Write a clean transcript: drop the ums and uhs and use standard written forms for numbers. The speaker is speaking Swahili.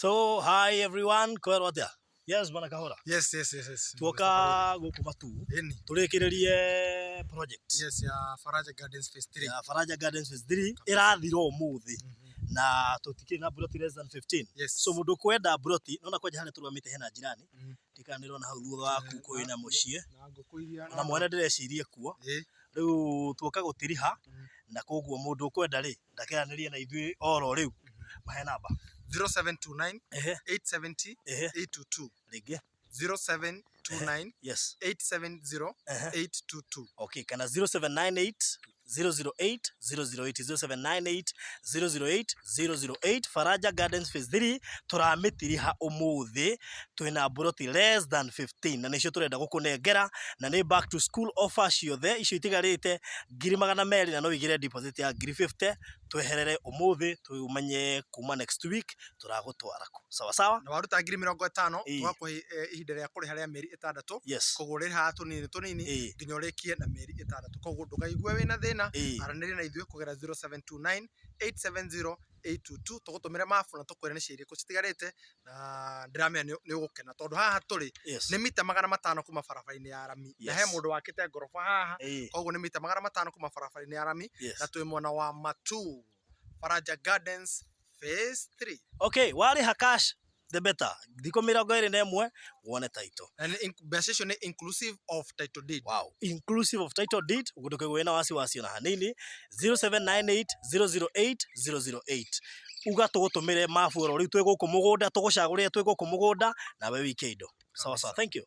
So, hi everyone, kwero atia? Yes, bana kahora. Yes. Tuoka guku batu. Turekererie project. Yes, ya Faraja Gardens Phase 3. Ya Faraja Gardens Phase 3 irathira umuthi. Na tutikiri na broti less than 15. Yes. So mundu kwenda broti, nona kwaje hane turwamite hena jirani. Tikanirwo na hau thutha waku kwina mucie. Na ngukuiria na mwene ndirecirie kuo. Riu tuoka gutiriha na koguo mundu kwenda ri ndakiranĩrie na ithuĩ oro riu. Mahe namba 0729 870 822. Rĩngĩ 0729 yes 870 822. Okay, kana 0798 008 008 0798 008 008. Faraja Gardens Phase 3 turamitiriha umuthi twina broti less than 15 na nicio turenda gukunengera na ni back to school offer ciothe icio itigarite 200,000 na no wigire deposit ya 50 tweherere umuthi tumenye kuma next week turagutwara ku sawa sawa na waruta 50,000 twakuhe ihinda rĩa kũrĩha rĩa mĩeri 6 kũgũrĩra tunini nginya ũrĩkie na mĩeri 6 koguo ndũkaigue wĩna thĩna aranĩria na ithuĩ kũgera 0729 870 822 tũgũtũmĩre mabu na tũkwĩre nĩ ciĩrĩ kũ citigarĩte na ndiramenya nĩ ũgũkena tondũ haha tũrĩ nĩ mita 500 kuma barabara-inĩ ya Rami na he mũndũ wakĩte ngoroba haha koguo nĩ mita 500 kuma barabara-inĩ ya Rami na twĩ mwena wa Matu Faraja Gardens Phase 3. Okay, wari hakash the better. Thiko 21 wone title. And mbeca icio nĩ inclusive of title deed. Wow, inclusive of title deed. Ugutuke gwena wasi na hanini 0798 008 008. Uga tugutumire mafu ro riu twiguku mugunda tugucagurire twiguku mugunda nawe wikeindo. Sawa sawa, thank you.